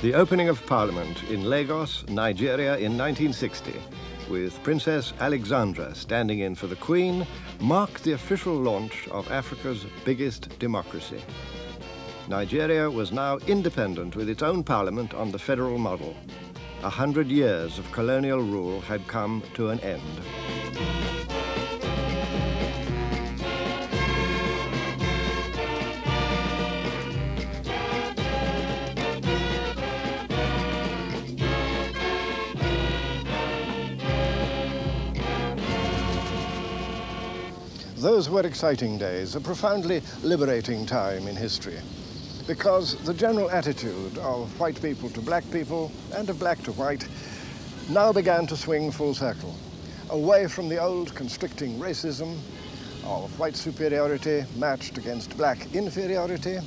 The opening of Parliament in Lagos, Nigeria in 1960, with Princess Alexandra standing in for the Queen, marked the official launch of Africa's biggest democracy. Nigeria was now independent with its own parliament on the federal model. 100 years of colonial rule had come to an end. Those were exciting days, a profoundly liberating time in history, because the general attitude of white people to black people and of black to white now began to swing full circle, away from the old constricting racism of white superiority matched against black inferiority,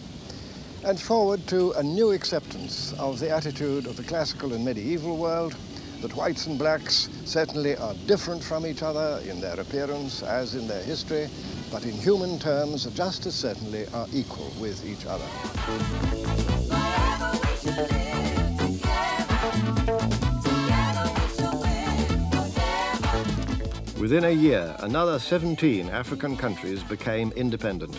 and forward to a new acceptance of the attitude of the classical and medieval world that whites and blacks certainly are different from each other in their appearance as in their history, but in human terms just as certainly are equal with each other. Within a year, another 17 African countries became independent,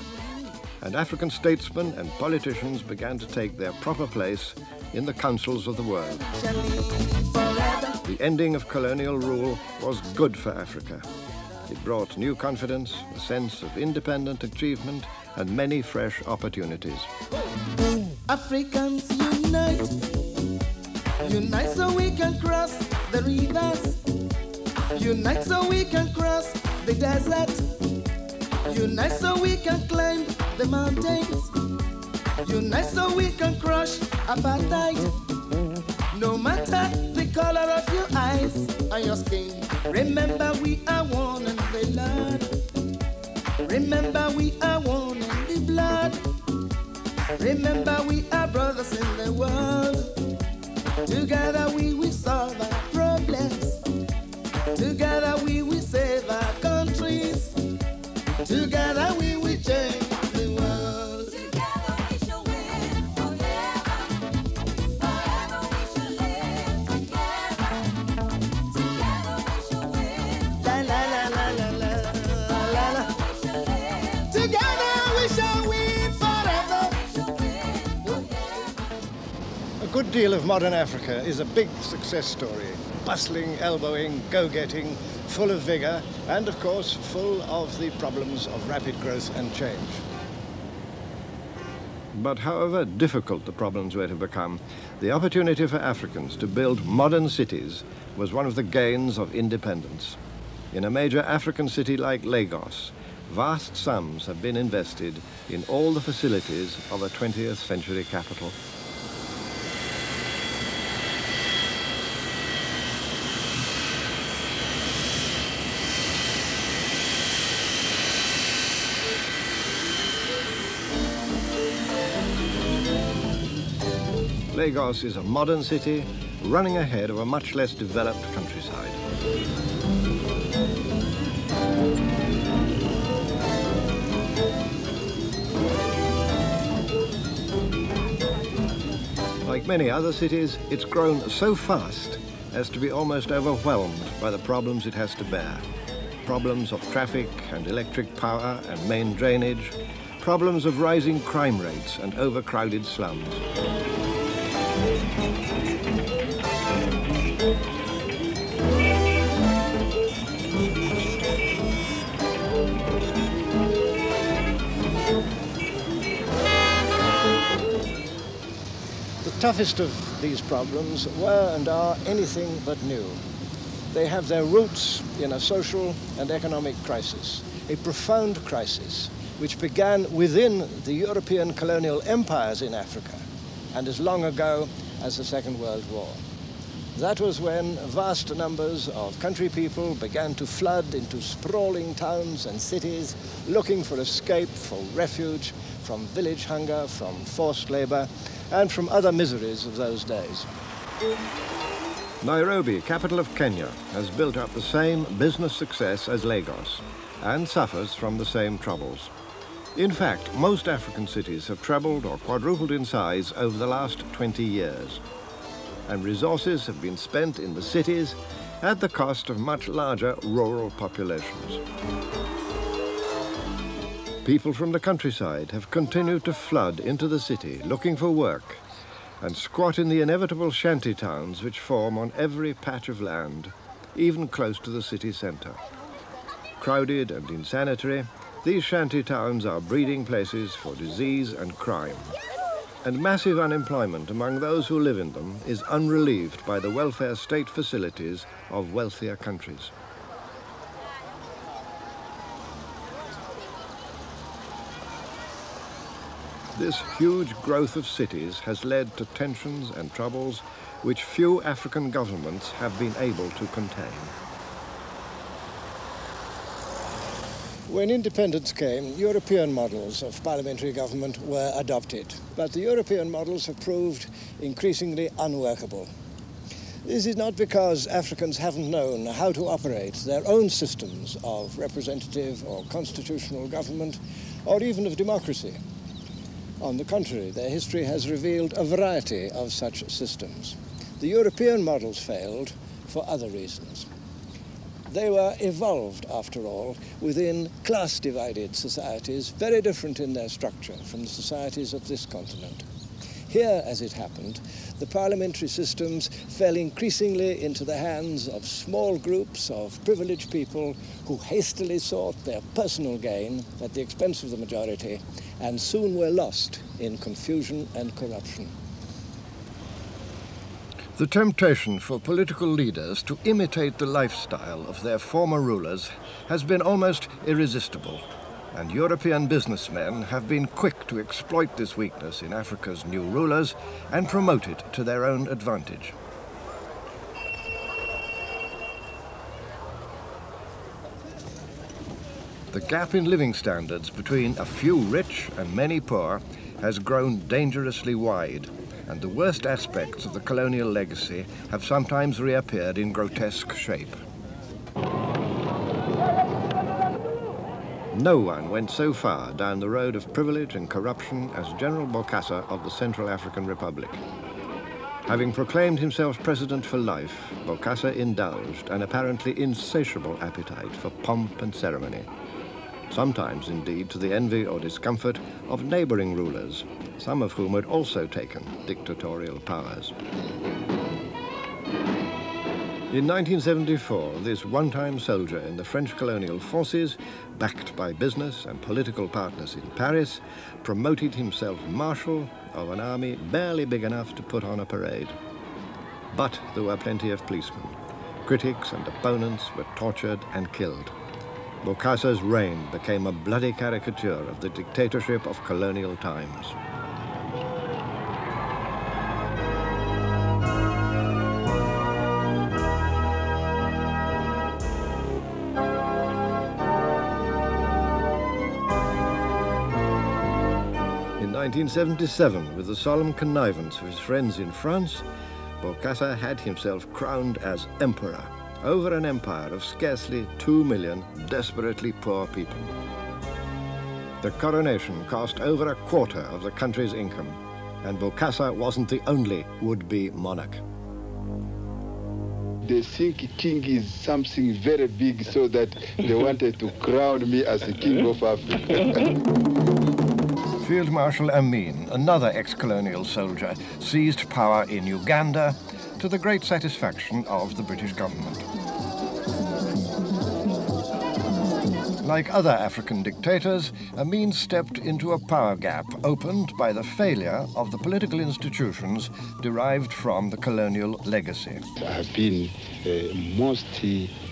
and African statesmen and politicians began to take their proper place in the councils of the world. The ending of colonial rule was good for Africa. It brought new confidence, a sense of independent achievement, and many fresh opportunities. Africans unite, unite so we can cross the rivers, unite so we can cross the desert, unite so we can climb the mountains, unite so we can crush apartheid. No matter the color of your eyes and your skin, remember we are one in the blood. Remember we are one in the blood. Remember we are brothers in the world. Together we will solve our problems. Together we will save our countries. Together we will change the world. Together we shall win forever. Forever we shall live together. Together we shall win. La la la la la la la la. Together we shall win forever. A good deal of modern Africa is a big success story. Bustling, elbowing, go-getting, full of vigor, and of course, full of the problems of rapid growth and change. But however difficult the problems were to become, the opportunity for Africans to build modern cities was one of the gains of independence. In a major African city like Lagos, vast sums have been invested in all the facilities of a 20th century capital. Lagos is a modern city running ahead of a much less developed countryside. Like many other cities, it's grown so fast as to be almost overwhelmed by the problems it has to bear. Problems of traffic and electric power and main drainage, problems of rising crime rates and overcrowded slums. The toughest of these problems were and are anything but new. They have their roots in a social and economic crisis, a profound crisis which began within the European colonial empires in Africa and as long ago as the Second World War. That was when vast numbers of country people began to flood into sprawling towns and cities, looking for escape, for refuge from village hunger, from forced labor, and from other miseries of those days. Nairobi, capital of Kenya, has built up the same business success as Lagos and suffers from the same troubles. In fact, most African cities have trebled or quadrupled in size over the last 20 years. and resources have been spent in the cities at the cost of much larger rural populations. People from the countryside have continued to flood into the city looking for work and squat in the inevitable shanty towns which form on every patch of land, even close to the city centre. Crowded and insanitary, these shanty towns are breeding places for disease and crime. And massive unemployment among those who live in them is unrelieved by the welfare state facilities of wealthier countries. This huge growth of cities has led to tensions and troubles which few African governments have been able to contain. When independence came, European models of parliamentary government were adopted, but the European models have proved increasingly unworkable. This is not because Africans haven't known how to operate their own systems of representative or constitutional government, or even of democracy. On the contrary, their history has revealed a variety of such systems. The European models failed for other reasons. They were evolved, after all, within class-divided societies, very different in their structure from the societies of this continent. Here, as it happened, the parliamentary systems fell increasingly into the hands of small groups of privileged people who hastily sought their personal gain at the expense of the majority and soon were lost in confusion and corruption. The temptation for political leaders to imitate the lifestyle of their former rulers has been almost irresistible, and European businessmen have been quick to exploit this weakness in Africa's new rulers and promote it to their own advantage. The gap in living standards between a few rich and many poor has grown dangerously wide, and the worst aspects of the colonial legacy have sometimes reappeared in grotesque shape. No one went so far down the road of privilege and corruption as General Bokassa of the Central African Republic. Having proclaimed himself president for life, Bokassa indulged an apparently insatiable appetite for pomp and ceremony, sometimes indeed to the envy or discomfort of neighboring rulers, some of whom had also taken dictatorial powers. In 1974, this one-time soldier in the French colonial forces, backed by business and political partners in Paris, promoted himself marshal of an army barely big enough to put on a parade. But there were plenty of policemen. Critics and opponents were tortured and killed. Bokassa's reign became a bloody caricature of the dictatorship of colonial times. In 1977, with the solemn connivance of his friends in France, Bokassa had himself crowned as emperor over an empire of scarcely 2 million desperately poor people. The coronation cost over a quarter of the country's income, and Bokassa wasn't the only would-be monarch. They think king is something very big, so that they wanted to crown me as the king of Africa. Field Marshal Amin, another ex-colonial soldier, seized power in Uganda to the great satisfaction of the British government. Like other African dictators, Amin stepped into a power gap opened by the failure of the political institutions derived from the colonial legacy. I have been most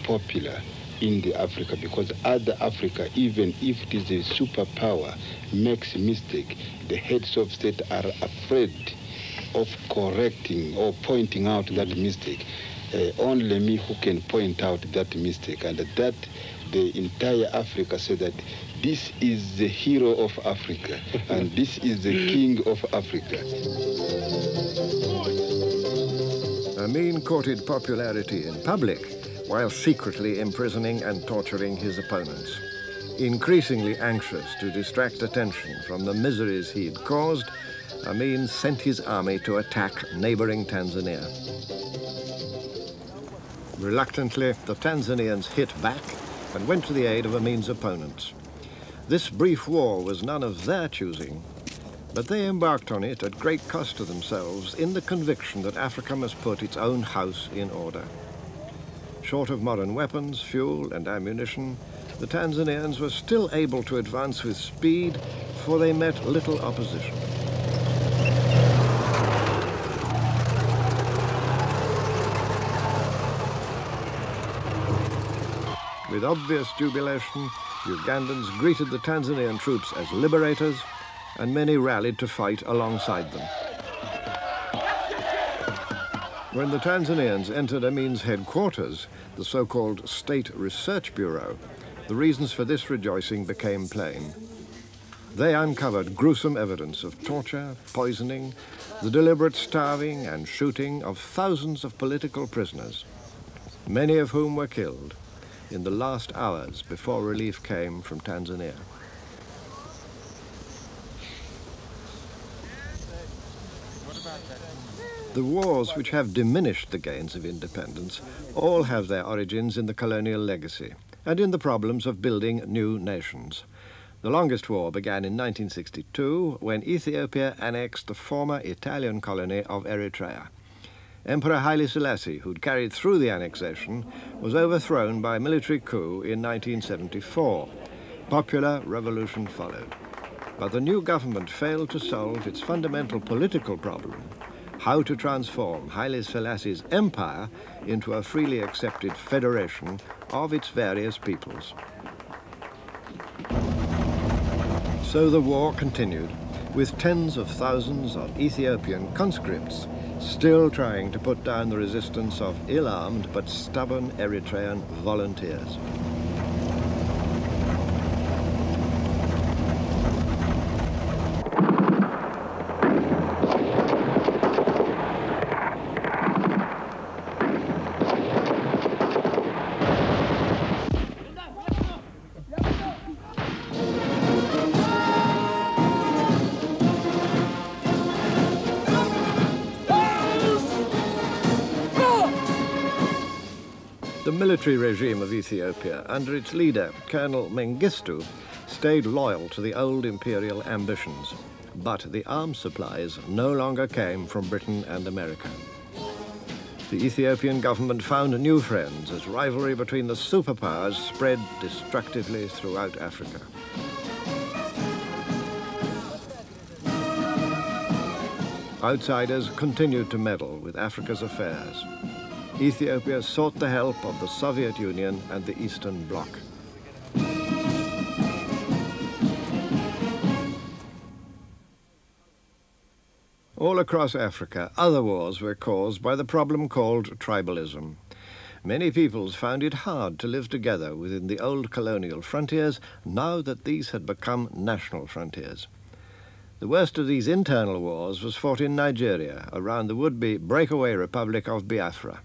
popular in the Africa because other Africa, even if it is a superpower, makes a mistake, the heads of state are afraid of correcting or pointing out that mistake. Only me who can point out that mistake, and that the entire Africa said that this is the hero of Africa and this is the king of Africa. Amin courted popularity in public while secretly imprisoning and torturing his opponents. Increasingly anxious to distract attention from the miseries he'd caused, Amin sent his army to attack neighboring Tanzania. Reluctantly, the Tanzanians hit back and went to the aid of Amin's opponents. This brief war was none of their choosing, but they embarked on it at great cost to themselves in the conviction that Africa must put its own house in order. Short of modern weapons, fuel and ammunition, the Tanzanians were still able to advance with speed, for they met little opposition. With obvious jubilation, Ugandans greeted the Tanzanian troops as liberators, and many rallied to fight alongside them. When the Tanzanians entered Amin's headquarters, the so-called State Research Bureau, the reasons for this rejoicing became plain. They uncovered gruesome evidence of torture, poisoning, the deliberate starving and shooting of thousands of political prisoners, many of whom were killed in the last hours before relief came from Tanzania. The wars which have diminished the gains of independence all have their origins in the colonial legacy and in the problems of building new nations. The longest war began in 1962 when Ethiopia annexed the former Italian colony of Eritrea. Emperor Haile Selassie, who'd carried through the annexation, was overthrown by a military coup in 1974. Popular revolution followed. But the new government failed to solve its fundamental political problem: how to transform Haile Selassie's empire into a freely accepted federation of its various peoples. So the war continued, with tens of thousands of Ethiopian conscripts still trying to put down the resistance of ill-armed but stubborn Eritrean volunteers. The military regime of Ethiopia, under its leader, Colonel Mengistu, stayed loyal to the old imperial ambitions. But the arms supplies no longer came from Britain and America. The Ethiopian government found new friends as rivalry between the superpowers spread destructively throughout Africa. Outsiders continued to meddle with Africa's affairs. Ethiopia sought the help of the Soviet Union and the Eastern Bloc. All across Africa, other wars were caused by the problem called tribalism. Many peoples found it hard to live together within the old colonial frontiers now that these had become national frontiers. The worst of these internal wars was fought in Nigeria, around the would-be breakaway Republic of Biafra.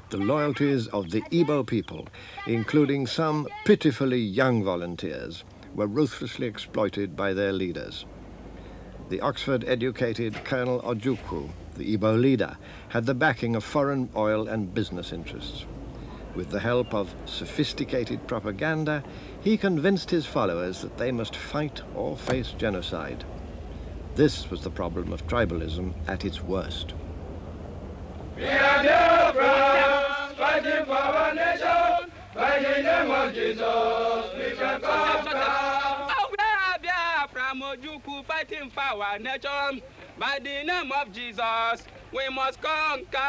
The loyalties of the Igbo people, including some pitifully young volunteers, were ruthlessly exploited by their leaders. The Oxford-educated Colonel Ojukwu, the Igbo leader, had the backing of foreign oil and business interests. With the help of sophisticated propaganda, he convinced his followers that they must fight or face genocide. This was the problem of tribalism at its worst. We are Biafra, fighting for our nation, by the name of Jesus, we shall conquer. Oh, we are Biafra, Ojukwu, fighting for our nation, by the name of Jesus, we must conquer.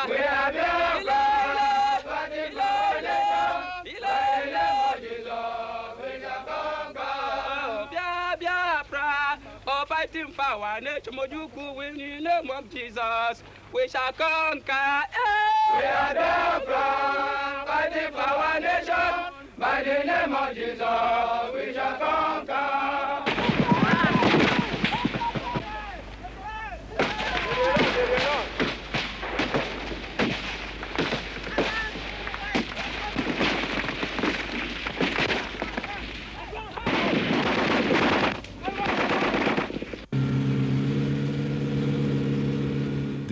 We are Biafra, fighting for our nation, by the name of Jesus, we shall conquer. Oh, Biafra, oh, fighting for our nation, Ojukwu, in the name of Jesus, we shall conquer. We are Biafra, fighting for our nation, by the name of Jesus, we shall conquer.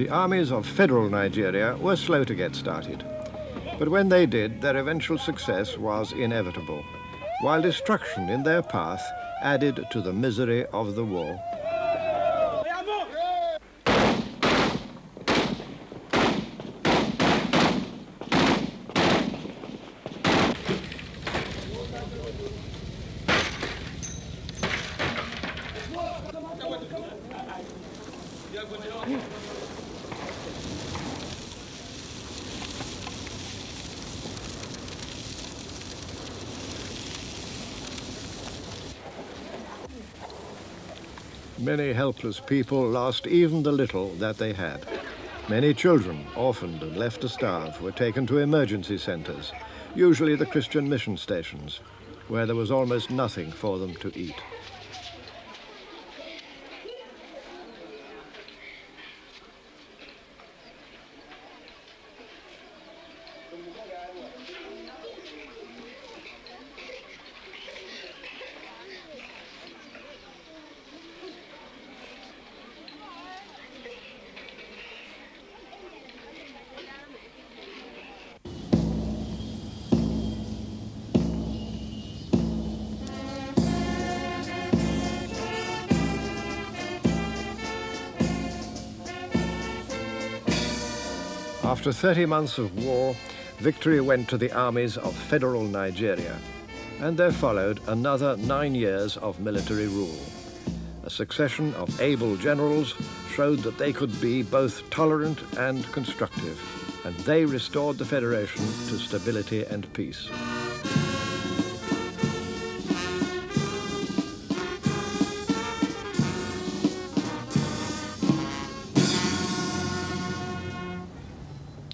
The armies of federal Nigeria were slow to get started. But when they did, their eventual success was inevitable, while destruction in their path added to the misery of the war. Many helpless people lost even the little that they had. Many children, orphaned and left to starve, were taken to emergency centers, usually the Christian mission stations, where there was almost nothing for them to eat. After 30 months of war, victory went to the armies of federal Nigeria, and there followed another 9 years of military rule. A succession of able generals showed that they could be both tolerant and constructive, and they restored the Federation to stability and peace.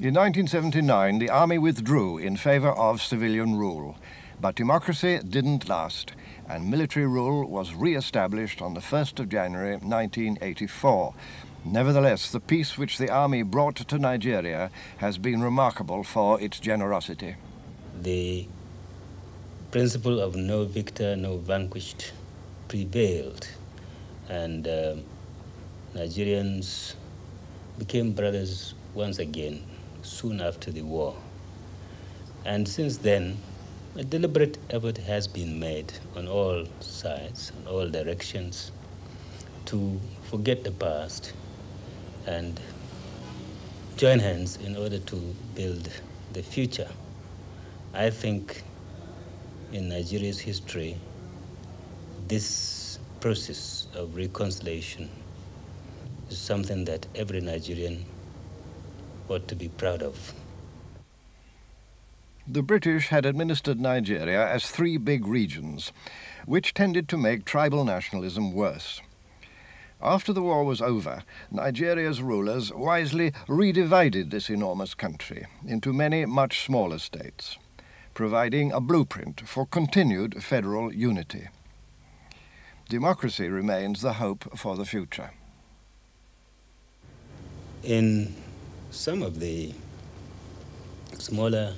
In 1979, the army withdrew in favor of civilian rule, but democracy didn't last, and military rule was re-established on the 1st of January 1984. Nevertheless, the peace which the army brought to Nigeria has been remarkable for its generosity. The principle of no victor, no vanquished prevailed, and Nigerians became brothers once again soon after the war. And since then, a deliberate effort has been made on all sides, on all directions, to forget the past and join hands in order to build the future. I think in Nigeria's history, this process of reconciliation is something that every Nigerian ought to be proud of. The British had administered Nigeria as 3 big regions, which tended to make tribal nationalism worse. After the war was over, Nigeria's rulers wisely redivided this enormous country into many much smaller states, providing a blueprint for continued federal unity. Democracy remains the hope for the future. In some of the smaller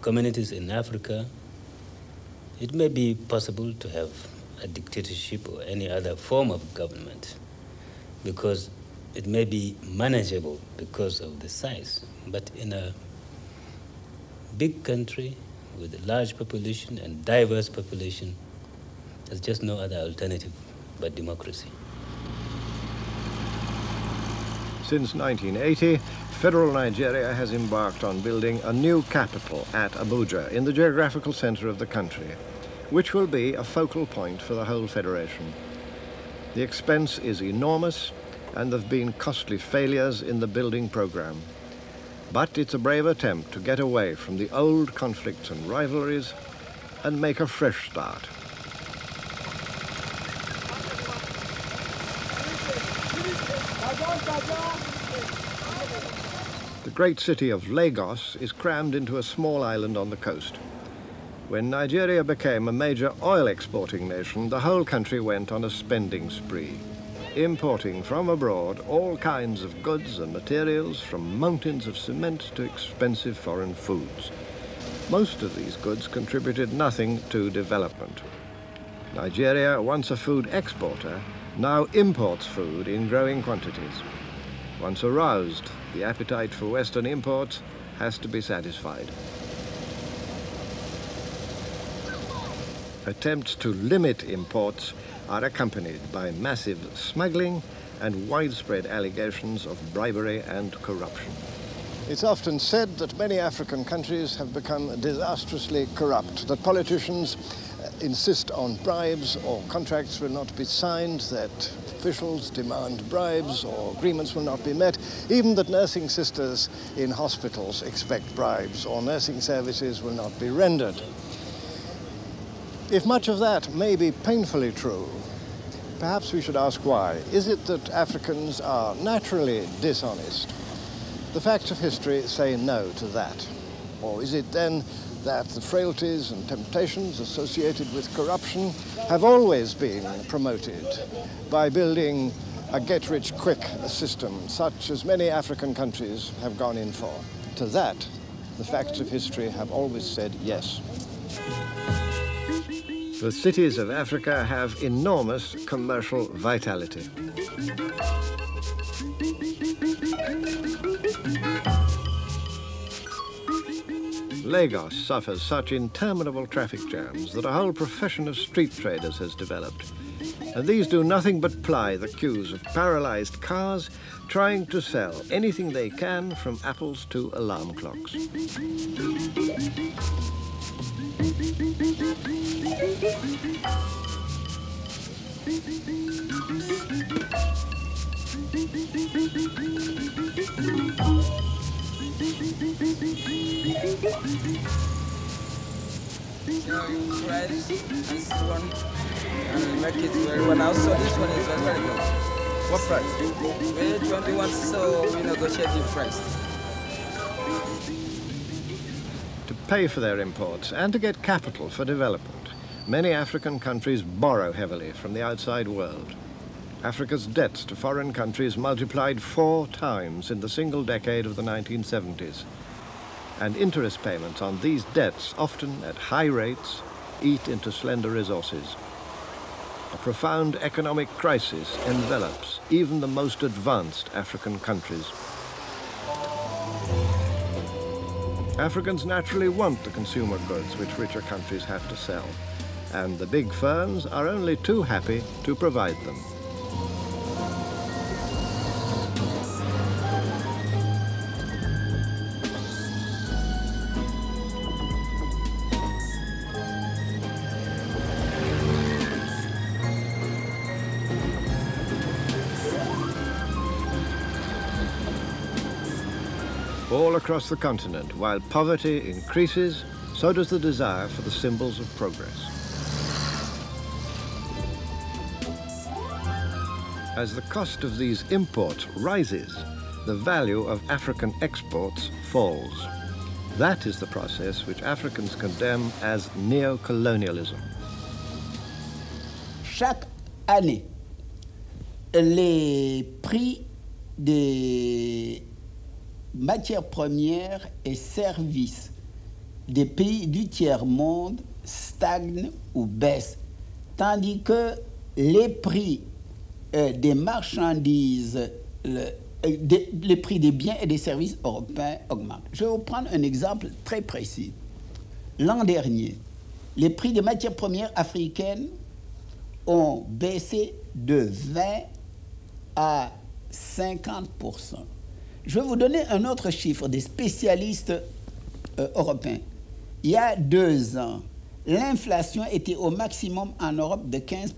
communities in Africa, it may be possible to have a dictatorship or any other form of government because it may be manageable because of the size. But in a big country with a large population and diverse population, there's just no other alternative but democracy. Since 1980, federal Nigeria has embarked on building a new capital at Abuja in the geographical center of the country, which will be a focal point for the whole federation. The expense is enormous, and there have been costly failures in the building program. But it's a brave attempt to get away from the old conflicts and rivalries and make a fresh start. The great city of Lagos is crammed into a small island on the coast. When Nigeria became a major oil exporting nation, the whole country went on a spending spree, importing from abroad all kinds of goods and materials, from mountains of cement to expensive foreign foods. Most of these goods contributed nothing to development. Nigeria, once a food exporter, now imports food in growing quantities. Once aroused, the appetite for Western imports has to be satisfied. Attempts to limit imports are accompanied by massive smuggling and widespread allegations of bribery and corruption. It's often said that many African countries have become disastrously corrupt, that politicians insist on bribes or contracts will not be signed, that officials demand bribes or agreements will not be met, even that nursing sisters in hospitals expect bribes or nursing services will not be rendered. If much of that may be painfully true, perhaps we should ask why. Is it that Africans are naturally dishonest? The facts of history say no to that. Or is it then that the frailties and temptations associated with corruption have always been promoted by building a get-rich-quick system, such as many African countries have gone in for? To that, the facts of history have always said yes. The cities of Africa have enormous commercial vitality. Lagos suffers such interminable traffic jams that a whole profession of street traders has developed. And these do nothing but ply the queues of paralyzed cars, trying to sell anything they can, from apples to alarm clocks. Price this one and make it very well. Also, this one is very good. What price? Which one do you want? So we negotiate the price. To pay for their imports and to get capital for development, many African countries borrow heavily from the outside world. Africa's debts to foreign countries multiplied 4 times in the single decade of the 1970s. And interest payments on these debts, often at high rates, eat into slender resources. A profound economic crisis envelops even the most advanced African countries. Africans naturally want the consumer goods which richer countries have to sell, and the big firms are only too happy to provide them. All across the continent, while poverty increases, so does the desire for the symbols of progress. As the cost of these imports rises, the value of African exports falls. That is the process which Africans condemn as neo-colonialism. Chaque année, les prix des matières premières et services des pays du tiers-monde stagnent ou baissent, tandis que les prix des marchandises, les prix des biens et des services européens augmentent. Je vais vous prendre un exemple très précis. L'an dernier, les prix des matières premières africaines ont baissé de 20 à 50%. Je vais vous donner un autre chiffre des spécialistes européens. Il y a 2 ans, l'inflation était au maximum en Europe de 15%.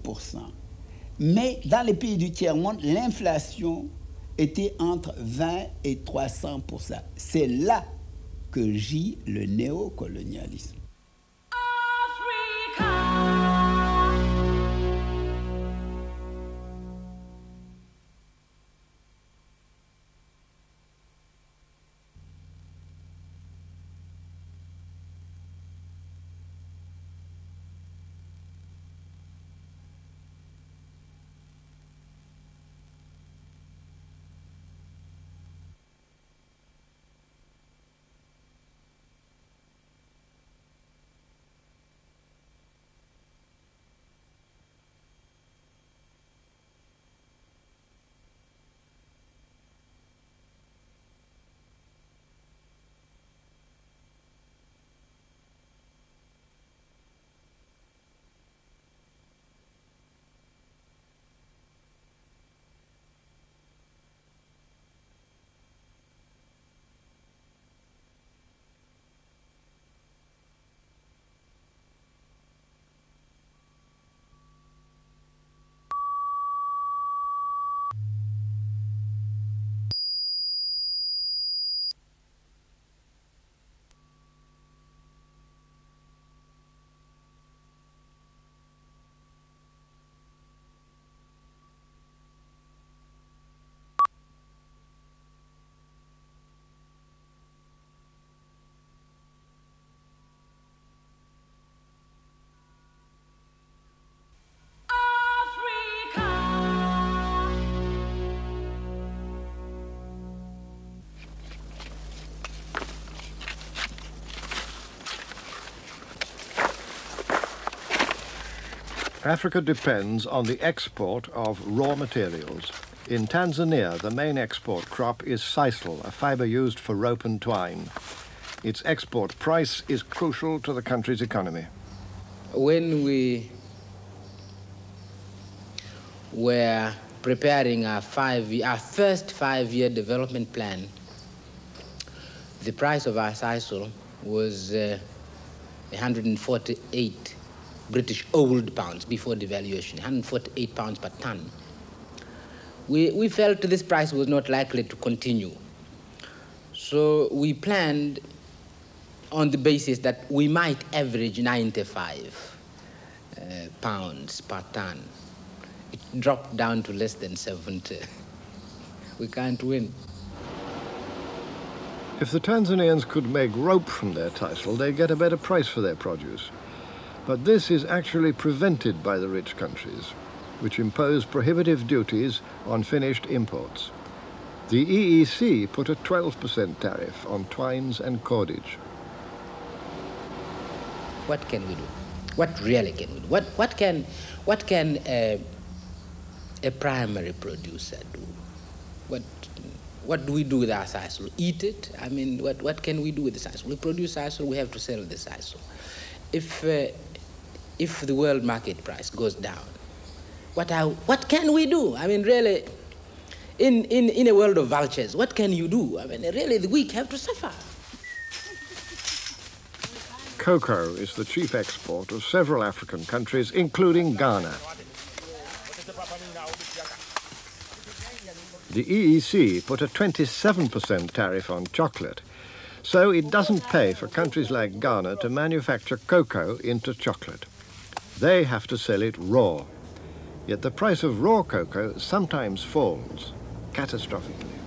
Mais dans les pays du tiers-monde, l'inflation était entre 20 et 300%. C'est là que gît le néocolonialisme. Africa depends on the export of raw materials. In Tanzania, the main export crop is sisal, a fibre used for rope and twine. Its export price is crucial to the country's economy. When we were preparing our first five-year development plan, the price of our sisal was 148 British old pounds before devaluation, 148 pounds per ton. We felt this price was not likely to continue. So we planned on the basis that we might average 95 pounds per ton. It dropped down to less than 70. We can't win. If the Tanzanians could make rope from their sisal, they'd get a better price for their produce. But this is actually prevented by the rich countries, which impose prohibitive duties on finished imports. The EEC put a 12% tariff on twines and cordage. What can we do? What really can we do? What can a primary producer do? What do we do with our sisal? Eat it? I mean, what can we do with the sisal? We produce sisal, we have to sell the sisal. If the world market price goes down, what can we do? I mean, really, in a world of vultures, what can you do? I mean, really, the weak have to suffer. Cocoa is the chief export of several African countries, including Ghana. The EEC put a 27% tariff on chocolate, so it doesn't pay for countries like Ghana to manufacture cocoa into chocolate. They have to sell it raw. Yet the price of raw cocoa sometimes falls, catastrophically.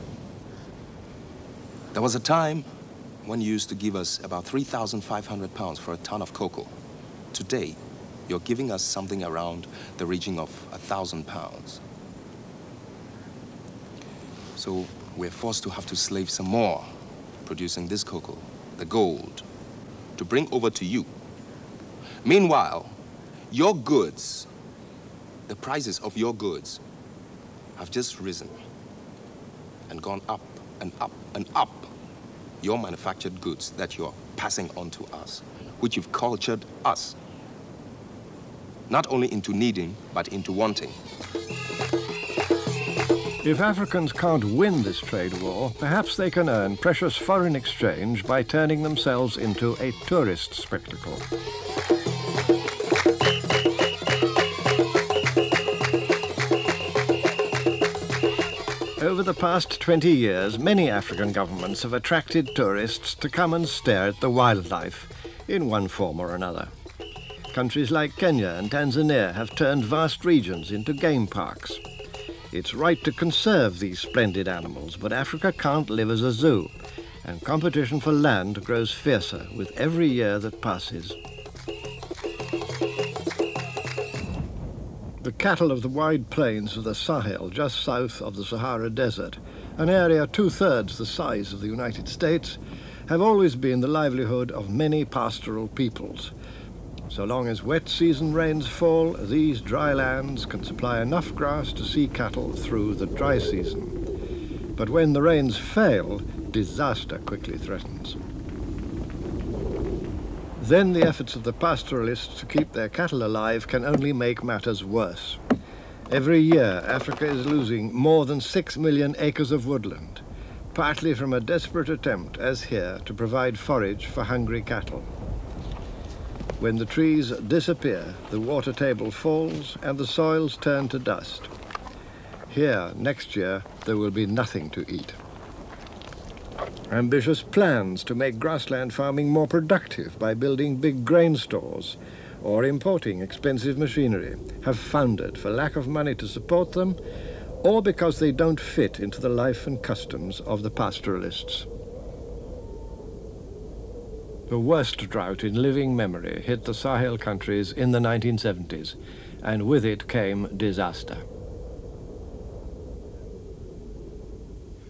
There was a time when you used to give us about 3,500 pounds for a ton of cocoa. Today, you're giving us something around the region of 1,000 pounds. So we're forced to have to slave some more, producing this cocoa, the gold, to bring over to you. Meanwhile, your goods, the prices of your goods have just risen and gone up and up and up. Your manufactured goods that you're passing on to us, which you've cultured us, not only into needing, but into wanting. If Africans can't win this trade war, perhaps they can earn precious foreign exchange by turning themselves into a tourist spectacle. Over the past 20 years, many African governments have attracted tourists to come and stare at the wildlife in one form or another. Countries like Kenya and Tanzania have turned vast regions into game parks. It's right to conserve these splendid animals, but Africa can't live as a zoo, and competition for land grows fiercer with every year that passes. The cattle of the wide plains of the Sahel, just south of the Sahara Desert, an area 2/3 the size of the United States, have always been the livelihood of many pastoral peoples. So long as wet season rains fall, these dry lands can supply enough grass to see cattle through the dry season. But when the rains fail, disaster quickly threatens. Then the efforts of the pastoralists to keep their cattle alive can only make matters worse. Every year, Africa is losing more than 6 million acres of woodland, partly from a desperate attempt, as here, to provide forage for hungry cattle. When the trees disappear, the water table falls and the soils turn to dust. Here, next year, there will be nothing to eat. Ambitious plans to make grassland farming more productive by building big grain stores or importing expensive machinery have foundered for lack of money to support them or because they don't fit into the life and customs of the pastoralists. The worst drought in living memory hit the Sahel countries in the 1970s, and with it came disaster.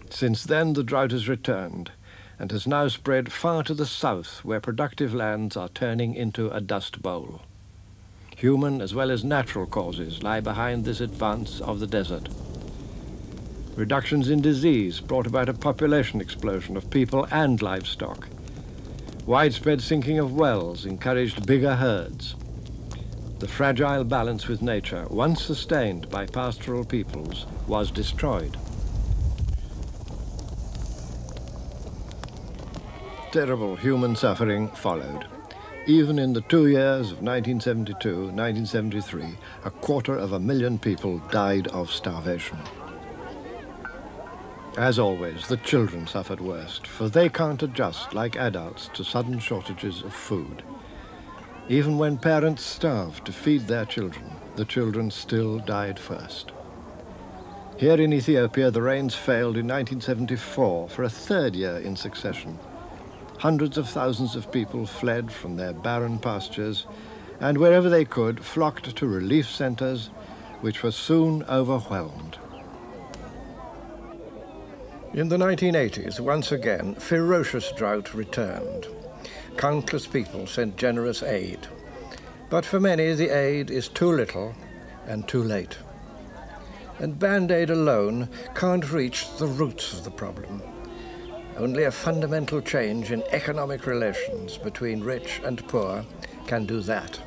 Since then, the drought has returned and has now spread far to the south, where productive lands are turning into a dust bowl. Human as well as natural causes lie behind this advance of the desert. Reductions in disease brought about a population explosion of people and livestock. Widespread sinking of wells encouraged bigger herds. The fragile balance with nature, once sustained by pastoral peoples, was destroyed. Terrible human suffering followed. Even in the 2 years of 1972-1973, 250,000 people died of starvation. As always, the children suffered worst, for they can't adjust like adults to sudden shortages of food. Even when parents starved to feed their children, the children still died first. Here in Ethiopia, the rains failed in 1974 for a third year in succession. Hundreds of thousands of people fled from their barren pastures and wherever they could flocked to relief centers, which were soon overwhelmed. In the 1980s, once again, ferocious drought returned. Countless people sent generous aid. But for many, the aid is too little and too late. And Band-Aid alone can't reach the roots of the problem. Only a fundamental change in economic relations between rich and poor can do that.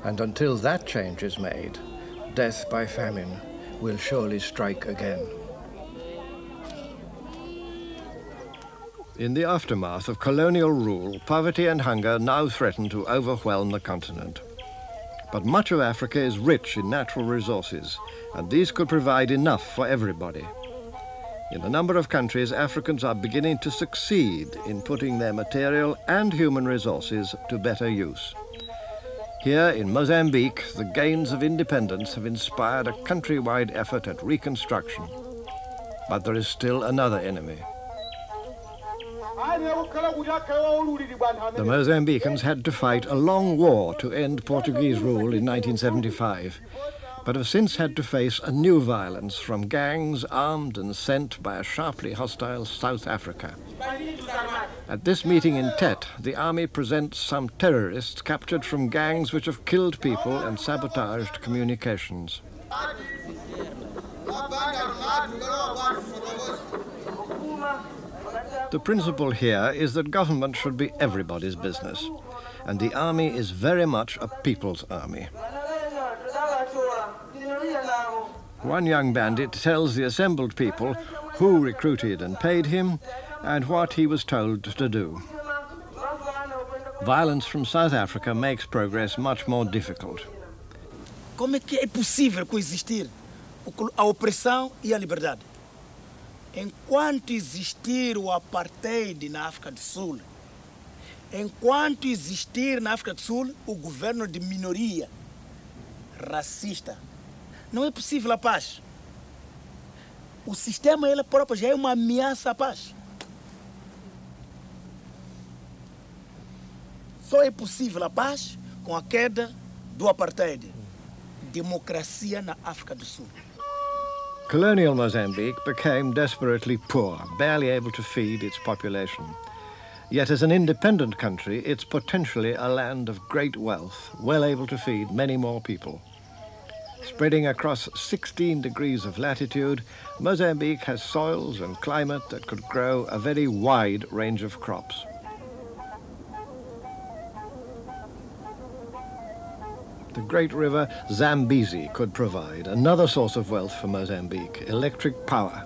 And until that change is made, death by famine will surely strike again. In the aftermath of colonial rule, poverty and hunger now threaten to overwhelm the continent. But much of Africa is rich in natural resources, and these could provide enough for everybody. In a number of countries, Africans are beginning to succeed in putting their material and human resources to better use. Here in Mozambique, the gains of independence have inspired a countrywide effort at reconstruction. But there is still another enemy. The Mozambicans had to fight a long war to end Portuguese rule in 1975, but have since had to face a new violence from gangs armed and sent by a sharply hostile South Africa. At this meeting in Tet, the army presents some terrorists captured from gangs which have killed people and sabotaged communications. The principle here is that government should be everybody's business, and the army is very much a people's army. One young bandit tells the assembled people who recruited and paid him and what he was told to do. Violence from South Africa makes progress much more difficult. Como é que é possível coexistir a opressão e a liberdade? Enquanto existir o apartheid na África do Sul, enquanto existir na África do Sul o governo de minoria racista, não é possível a paz. O sistema ele próprio já é uma ameaça à paz. Só é possível a paz com a queda do apartheid. Democracia na África do Sul. Colonial Mozambique became desperately poor, barely able to feed its population. Yet as an independent country, it's potentially a land of great wealth, well able to feed many more people. Spreading across 16 degrees of latitude, Mozambique has soils and climate that could grow a very wide range of crops. The great river Zambezi could provide another source of wealth for Mozambique, electric power.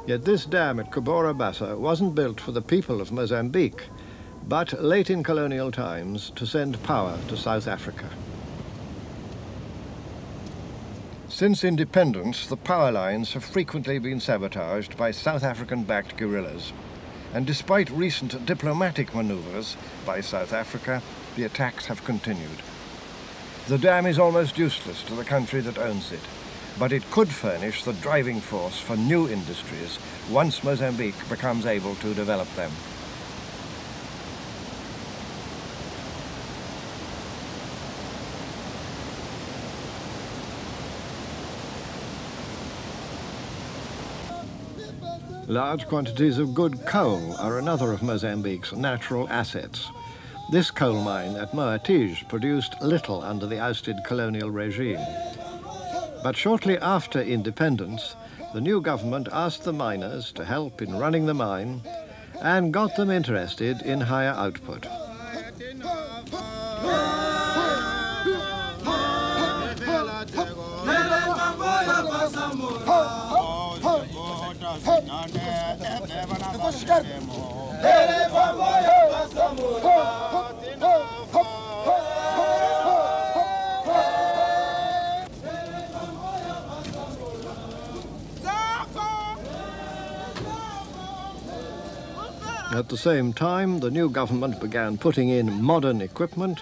Yet this dam at Cahora Bassa wasn't built for the people of Mozambique, but late in colonial times to send power to South Africa. Since independence, the power lines have frequently been sabotaged by South African-backed guerrillas. And despite recent diplomatic maneuvers by South Africa, the attacks have continued. The dam is almost useless to the country that owns it, but it could furnish the driving force for new industries once Mozambique becomes able to develop them. Large quantities of good coal are another of Mozambique's natural assets. This coal mine at Moatize produced little under the ousted colonial regime. But shortly after independence, the new government asked the miners to help in running the mine and got them interested in higher output. At the same time, the new government began putting in modern equipment,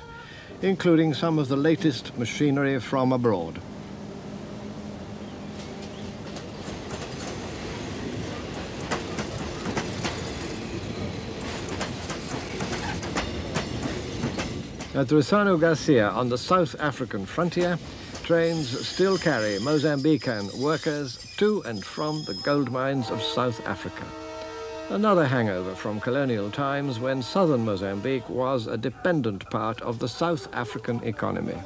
including some of the latest machinery from abroad. At Rissano Garcia on the South African frontier, trains still carry Mozambican workers to and from the gold mines of South Africa. Another hangover from colonial times when southern Mozambique was a dependent part of the South African economy.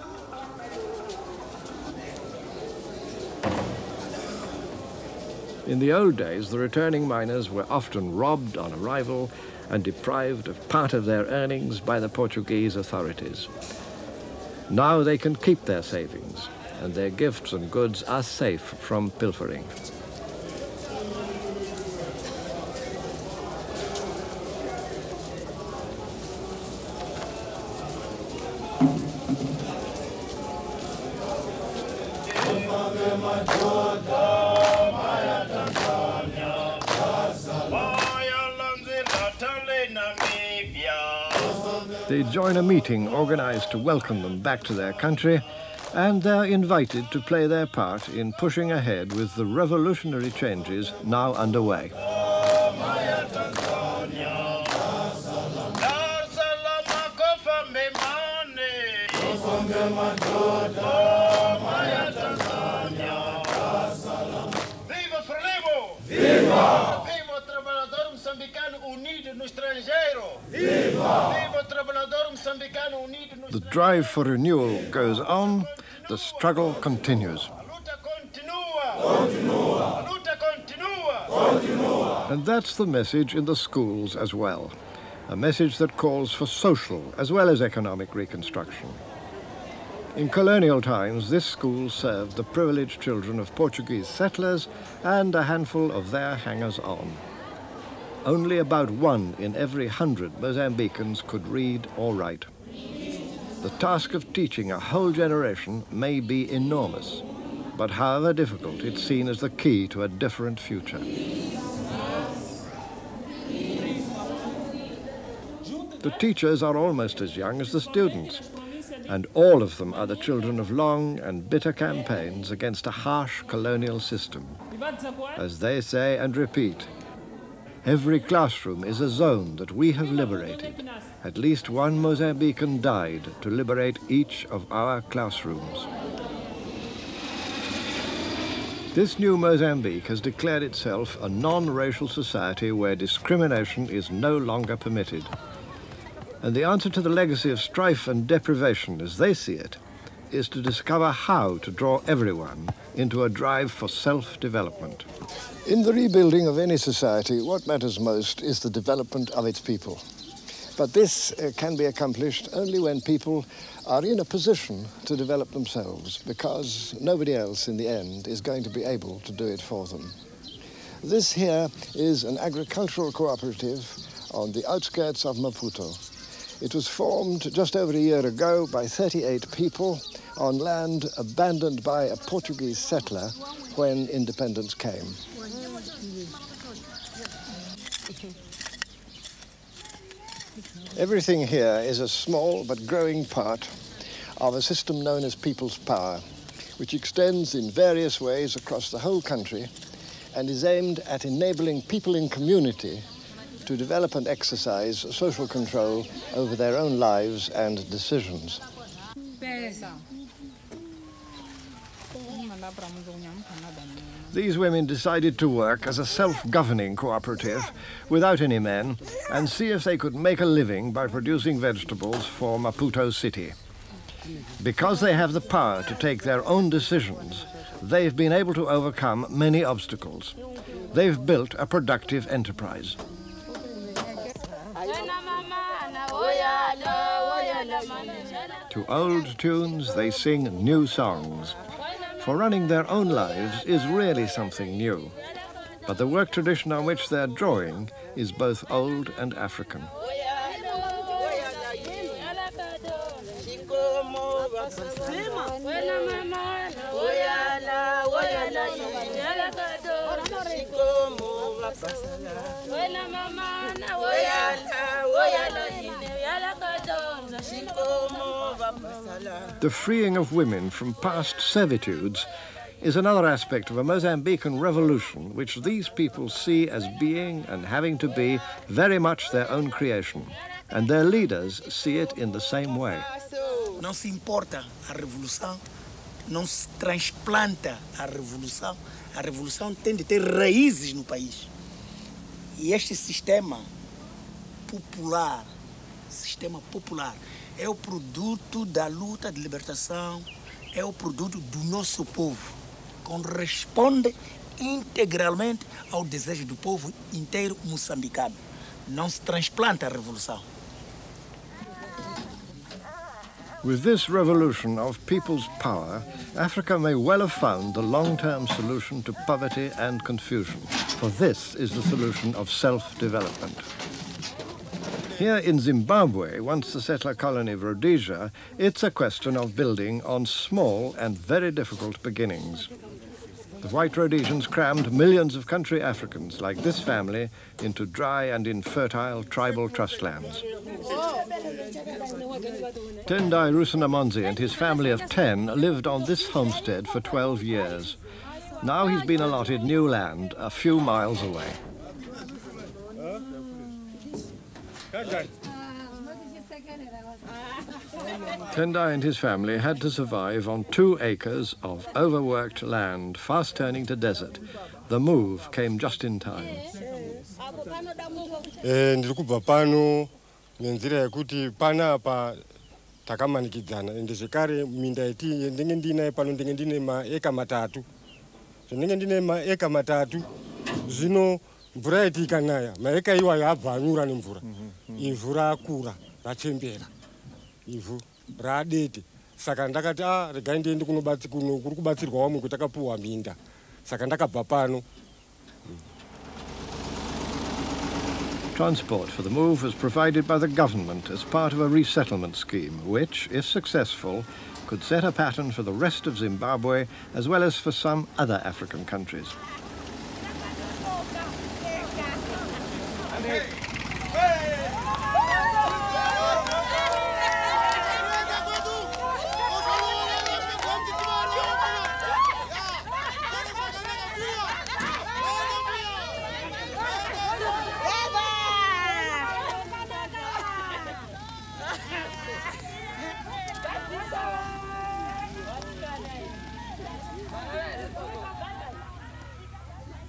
In the old days, the returning miners were often robbed on arrival and deprived of part of their earnings by the Portuguese authorities. Now they can keep their savings, and their gifts and goods are safe from pilfering. They join a meeting organized to welcome them back to their country, and they're invited to play their part in pushing ahead with the revolutionary changes now underway. Viva Frelimo! Viva! Viva o trabalhador moçambicano unido no estrangeiro! Viva! Viva o trabalhador moçambicano unido no estrangeiro! The drive for renewal goes on, the struggle continues. And that's the message in the schools as well, a message that calls for social as well as economic reconstruction. In colonial times, this school served the privileged children of Portuguese settlers and a handful of their hangers-on. Only about 1 in every 100 Mozambicans could read or write. The task of teaching a whole generation may be enormous, but however difficult, it's seen as the key to a different future. The teachers are almost as young as the students, and all of them are the children of long and bitter campaigns against a harsh colonial system. As they say and repeat, every classroom is a zone that we have liberated. At least one Mozambican died to liberate each of our classrooms. This new Mozambique has declared itself a non-racial society where discrimination is no longer permitted. And the answer to the legacy of strife and deprivation, as they see it, is to discover how to draw everyone into a drive for self-development. In the rebuilding of any society, what matters most is the development of its people. But this can be accomplished only when people are in a position to develop themselves, because nobody else in the end is going to be able to do it for them. This here is an agricultural cooperative on the outskirts of Maputo. It was formed just over a year ago by 38 people on land abandoned by a Portuguese settler when independence came. Everything here is a small but growing part of a system known as People's Power, which extends in various ways across the whole country and is aimed at enabling people in community to develop and exercise social control over their own lives and decisions. These women decided to work as a self-governing cooperative without any men and see if they could make a living by producing vegetables for Maputo City. Because they have the power to take their own decisions, they've been able to overcome many obstacles. They've built a productive enterprise. To old tunes, they sing new songs. For running their own lives is really something new. But the work tradition on which they're drawing is both old and African. The freeing of women from past servitudes is another aspect of a Mozambican revolution which these people see as being and having to be very much their own creation, and their leaders see it in the same way. Não se importa a revolução, não se transplanta a revolução tem de ter raízes no país. E este sistema popular é o produto da luta de libertação, é o produto do nosso povo, corresponde integralmente ao desejo do povo inteiro moçambicano. Não se transplanta a revolução. With this revolution of people's power, Africa may well have found the long-term solution to poverty and confusion, for this is the solution of self-development. Here in Zimbabwe, once the settler colony of Rhodesia, it's a question of building on small and very difficult beginnings. The white Rhodesians crammed millions of country Africans, like this family, into dry and infertile tribal trust lands. Tendai Rusanamonzi and his family of 10 lived on this homestead for 12 years. Now he's been allotted new land a few miles away. Tendai and his family had to survive on 2 acres of overworked land, fast turning to desert. The move came just in time. Ndiri kubva pano nenzira yekuti panapa takamanikidzana ende zvekare minda ndenge ndinaye pano ndenge ndine maeka matatu. Ndenge ndine maeka matatu zvino mvura yati ikanaya maeka iwayo abva anyura nemvura. Ivhu rakura rachembera. Ivhu radete. Saka ndakati regai ndiende kuri kubatsirwa wamwe kuti takapuwa minda. Saka ndakabva pano. Transport for the move was provided by the government as part of a resettlement scheme, which, if successful, could set a pattern for the rest of Zimbabwe as well as for some other African countries.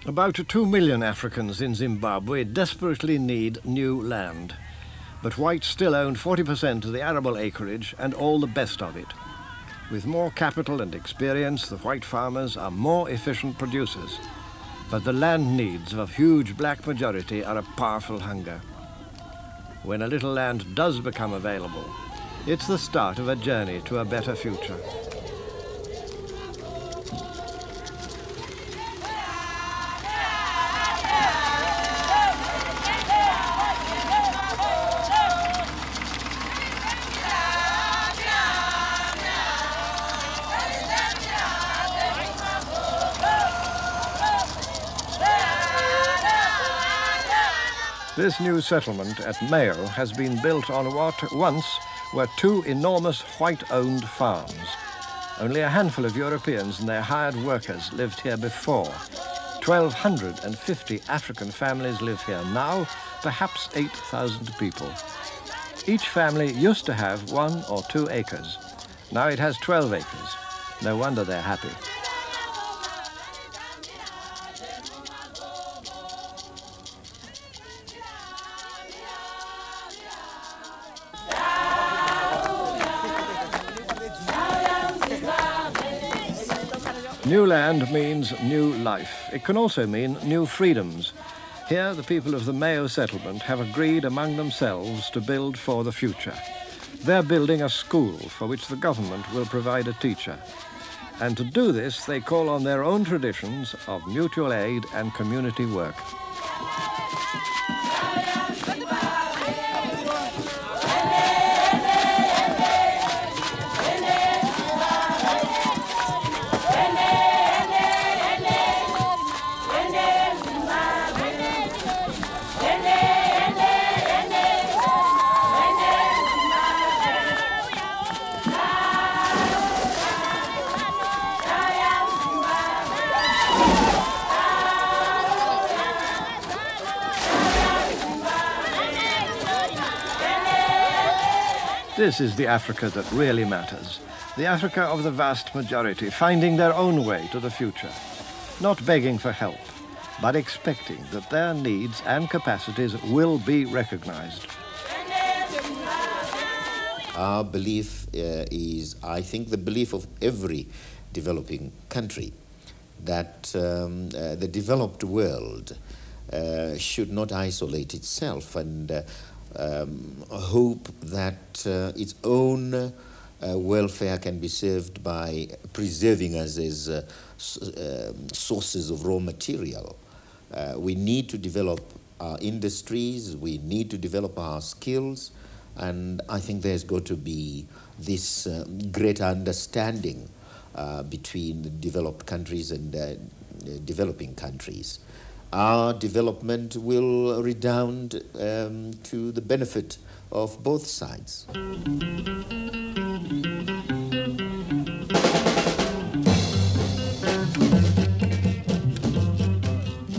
About 2 million Africans in Zimbabwe desperately need new land. But whites still own 40% of the arable acreage and all the best of it. With more capital and experience, the white farmers are more efficient producers. But the land needs of a huge black majority are a powerful hunger. When a little land does become available, it's the start of a journey to a better future. This new settlement at Mayo has been built on what once were 2 enormous white-owned farms. Only a handful of Europeans and their hired workers lived here before. 1,250 African families live here now, perhaps 8,000 people. Each family used to have 1 or 2 acres. Now it has 12 acres. No wonder they're happy. New land means new life. It can also mean new freedoms. Here, the people of the Mayo settlement have agreed among themselves to build for the future. They're building a school for which the government will provide a teacher. And to do this, they call on their own traditions of mutual aid and community work. This is the Africa that really matters. The Africa of the vast majority, finding their own way to the future. Not begging for help, but expecting that their needs and capacities will be recognized. Our belief is, I think, the belief of every developing country, that the developed world should not isolate itself and hope that its own welfare can be served by preserving us as sources of raw material. We need to develop our industries, we need to develop our skills, and I think there's got to be this greater understanding between the developed countries and developing countries. Our development will redound to the benefit of both sides.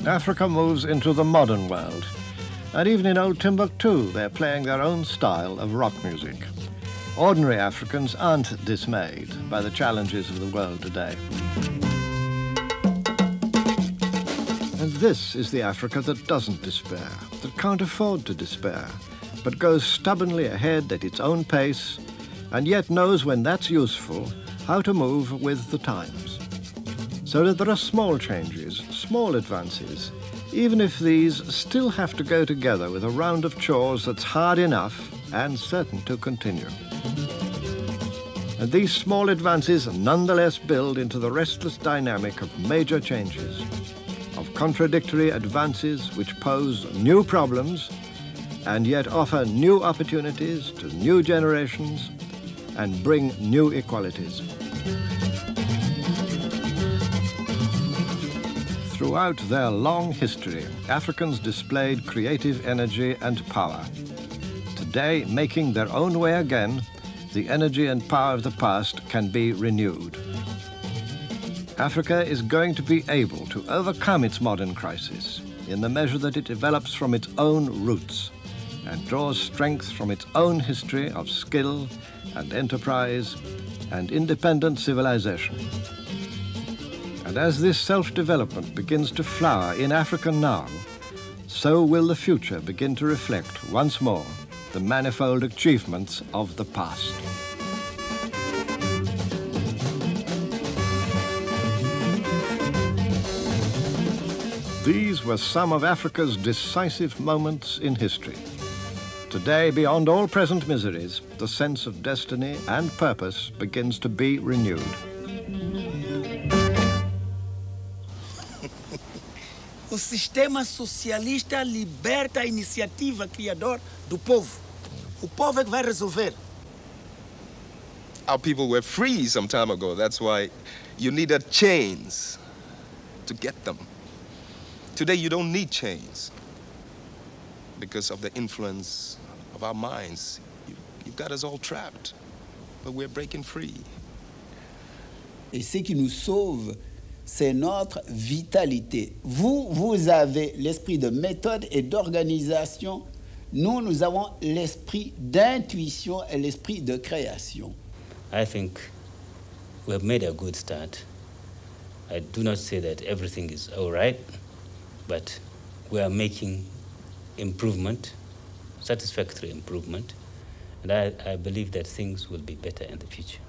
Africa moves into the modern world, and even in old Timbuktu, they're playing their own style of rock music. Ordinary Africans aren't dismayed by the challenges of the world today. And this is the Africa that doesn't despair, that can't afford to despair, but goes stubbornly ahead at its own pace, and yet knows when that's useful how to move with the times. So that there are small changes, small advances, even if these still have to go together with a round of chores that's hard enough and certain to continue. And these small advances nonetheless build into the restless dynamic of major changes, of contradictory advances which pose new problems and yet offer new opportunities to new generations and bring new equalities. Throughout their long history, Africans displayed creative energy and power. Today, making their own way again, the energy and power of the past can be renewed. Africa is going to be able to overcome its modern crisis in the measure that it develops from its own roots and draws strength from its own history of skill and enterprise and independent civilization. And as this self-development begins to flower in Africa now, so will the future begin to reflect once more the manifold achievements of the past. These were some of Africa's decisive moments in history. Today, beyond all present miseries, the sense of destiny and purpose begins to be renewed. O sistema socialista liberta a iniciativa criadora do povo. O povo é que vai resolver. Our people were free some time ago. That's why you needed chains to get them. Today, you don't need chains because of the influence of our minds. You've got us all trapped, but we're breaking free. Et ce qui nous sauve, c'est notre vitalité. Vous avez l'esprit de méthode et d'organisation. Nous, nous avons l'esprit d'intuition et l'esprit de création. I think we have made a good start. I do not say that everything is all right, but we are making improvement, satisfactory improvement, and I believe that things will be better in the future.